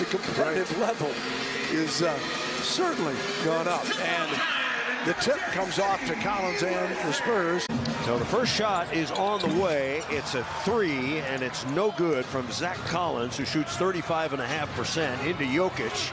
The competitive level is certainly gone up. And the tip comes off to Collins and the Spurs. So the first shot is on the way. It's a 3, and it's no good from Zach Collins, who shoots 35.5% into Jokic.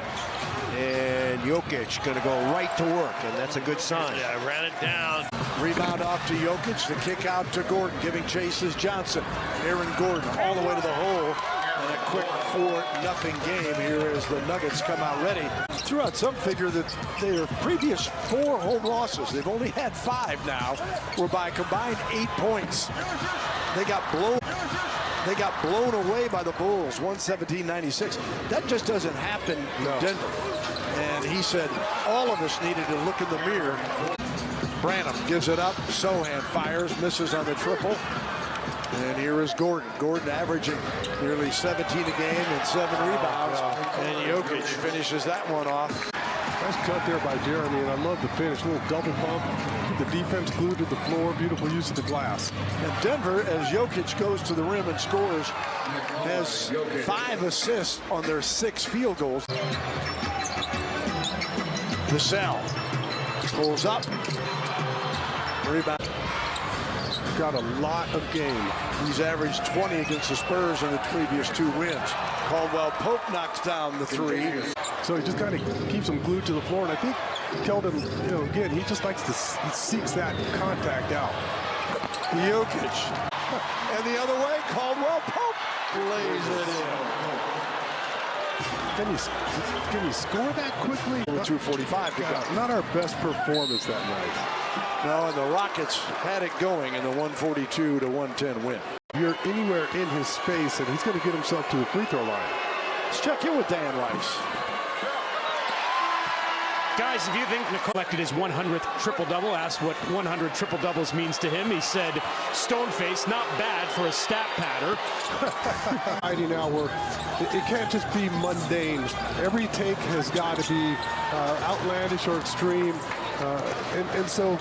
And Jokic going to go right to work, and that's a good sign. Yeah, ran it down. Rebound off to Jokic. The kick out to Gordon. Giving chase is Johnson. Aaron Gordon all the way to the hole. And a quick 4-0 game here as the Nuggets come out ready. Threw out some figure that their previous 4 home losses, they've only had 5 now, were by a combined 8 points. They got blown away by the Bulls, 117-96. That just doesn't happen in Denver. And he said all of us needed to look in the mirror. Branham gives it up. Sohan fires, misses on the triple. And here is Gordon. Gordon averaging nearly 17 a game and 7 rebounds. And Jokic finishes that one off. Nice cut there by Jeremy, and I love the finish. A little double pump. Keep the defense glued to the floor. Beautiful use of the glass. And Denver, as Jokic goes to the rim and scores, has 5 assists on their 6 field goals. Vassell pulls up. Rebound. Got a lot of game. He's averaged 20 against the Spurs in the previous 2 wins. Caldwell Pope knocks down the 3. So he just kind of keeps him glued to the floor, and I think Keldon, again, he just likes to seeks that contact out. Jokic. And the other way, Caldwell Pope lays it in. Can you score that quickly? 2:45 to go. Not our best performance that night. No, and the Rockets had it going in the 142-110 win. You're anywhere in his space, and he's going to get himself to the free throw line. Let's check in with Dan Rice. Guys, if you think Nikola collected his 100th triple-double, asked what 100 triple-doubles means to him, he said, stone-faced, not bad for a stat patter. Now where it can't just be mundane. Every take has got to be outlandish or extreme. And so,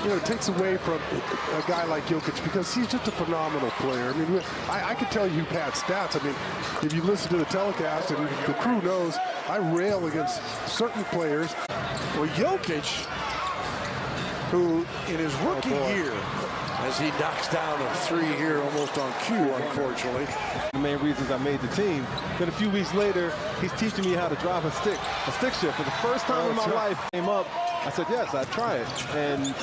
it takes away from a guy like Jokic because he's just a phenomenal player. I mean, I could tell you bad stats. I mean, if you listen to the telecast and the crew knows, I rail against certain players. Well, Jokic, who in his rookie year, as he knocks down a 3 here almost on cue, unfortunately. The main reasons I made the team. Then a few weeks later, he's teaching me how to drive a stick shift. For the first time in my life, came up, I said, yes, I'd try it. And,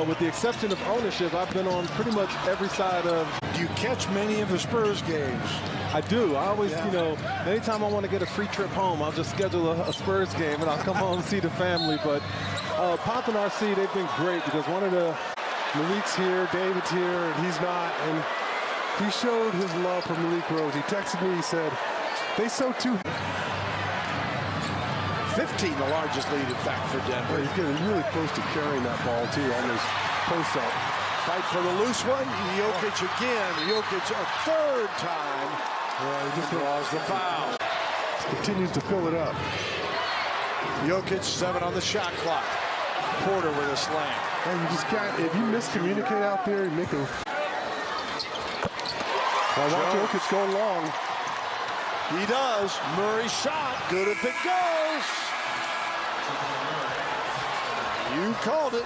with the exception of ownership, I've been on pretty much every side of. Do you catch many of the Spurs games? I do. I always, anytime I want to get a free trip home, I'll just schedule a Spurs game and I'll come home and see the family. But Pop and RC, they've been great because one of the Malik's here, David's here, and he's not. And he showed his love for Malik Rose. He texted me, he said, they so too. 15, the largest lead, in fact, for Denver. He's getting really close to carrying that ball, too, on his post-up. Fight for the loose one. Jokic again. Jokic a 3rd time. He just draws the foul. Continues to fill it up. Jokic, 7 on the shot clock. Porter with a slam. And you just got, if you miscommunicate out there, you make a. I watch Jokic go long. He does. Murray shot. Good if it goes. You called it.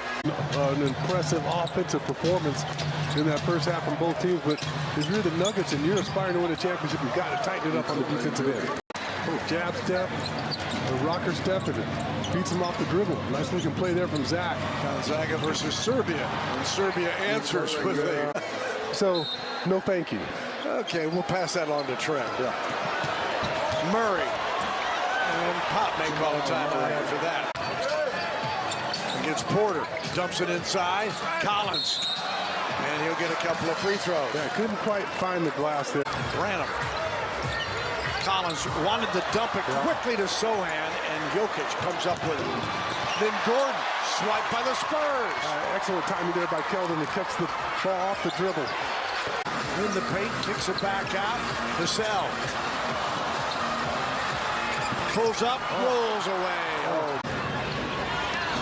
An impressive offensive performance in that first half from both teams. But if you're the Nuggets and you're aspiring to win a championship, you've got to tighten it up on the defensive end. Little jab step, a rocker step, and it beats him off the dribble. Nice looking play there from Zach. Gonzaga versus Serbia. And Serbia answers with a. So, no thank you. Okay, we'll pass that on to Trent. Yeah. Murray. And Pop may call a timeout after that. Against Porter. Dumps it inside. Collins. And he'll get a couple of free throws. Yeah, couldn't quite find the glass there. Branham. Collins wanted to dump it quickly to Sohan, and Jokic comes up with it. Then Gordon, swiped by the Spurs. Excellent timing there by Keldon to catch the ball off the dribble. In the paint, kicks it back out. Vassell. Pulls up, rolls away.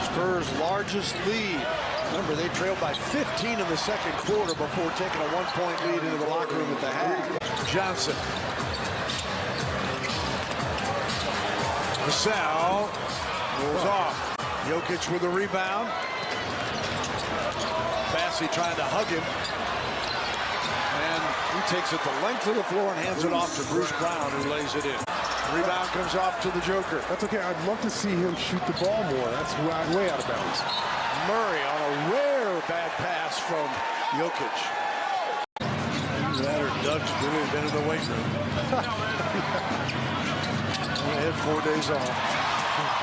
Spurs' largest lead. Remember, they trailed by 15 in the 2nd quarter before taking a 1-point lead into the locker room at the half. Johnson. Vassell goes off. Jokic with the rebound. Bassey trying to hug him. And he takes it the length of the floor and hands it off to Bruce Brown, who lays it in. Rebound comes off to the Joker. That's okay. I'd love to see him shoot the ball more. That's way out of bounds. Murray on a rare bad pass from Jokic. That or Doug's been in the weight room. They had 4 days off.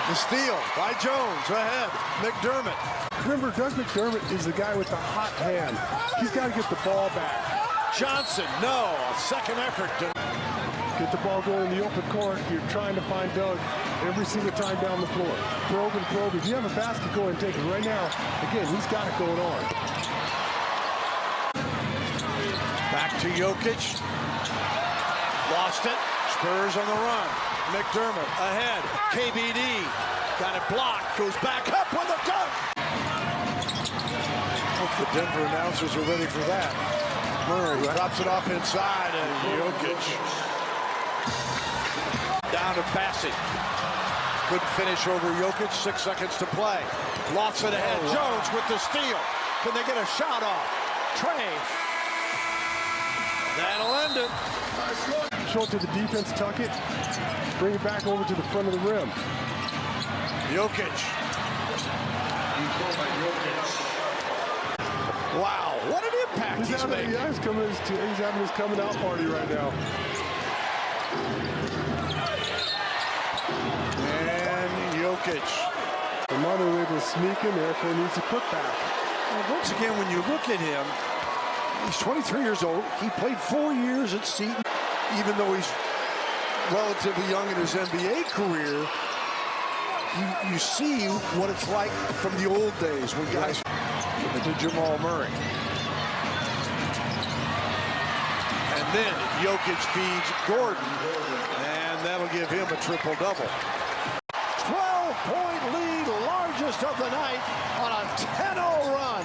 The steal by Jones ahead. McDermott. Remember, Doug McDermott is the guy with the hot hand. He's got to get the ball back. Johnson, no. A second effort to get the ball going in the open court. You're trying to find Doug every single time down the floor. Probe and probe. If you have a basket, go and take it. Right now, again, he's got it going on. Back to Jokic. Lost it. Spurs on the run. McDermott ahead. KBD got it blocked. Goes back up with a dunk. Hope the Denver announcers are ready for that. Murray drops it off inside, and Jokic down to Bassey. Good finish over Jokic. 6 seconds to play. Lofts it ahead. Jones with the steal. Can they get a shot off? Trey. That'll end it. Show it to the defense, tuck it, bring it back over to the front of the rim. Jokic. Wow, what an impact he's making. Yeah, he's having his coming out party right now. And Jokic. Another able to sneak in there, for needs a putback. Well, once again, when you look at him, he's 23 years old. He played 4 years at Seton. Even though he's relatively young in his NBA career, you see what it's like from the old days when guys to Jamal Murray. And then Jokic feeds Gordon, and that'll give him a triple-double. 12-point lead, largest of the night on a 10-0 run.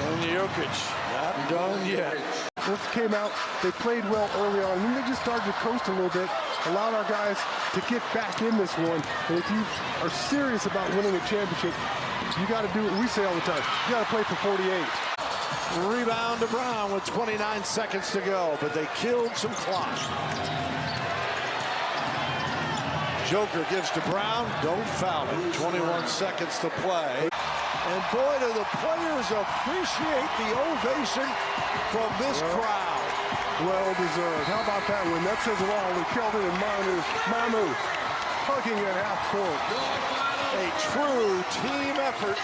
And Jokic, not done yet. Wolves came out, they played well early on, and then they just started to coast a little bit, allowed our guys to get back in this one. And if you are serious about winning a championship, you got to do what we say all the time. You got to play for 48. Rebound to Brown with 29 seconds to go, but they killed some clock. Joker gives to Brown, don't foul it. 21 seconds to play. And boy, do the players appreciate the ovation from this crowd. Well deserved. How about that one? That says it all with Kelvin and Mamu hugging at half court. A true team effort.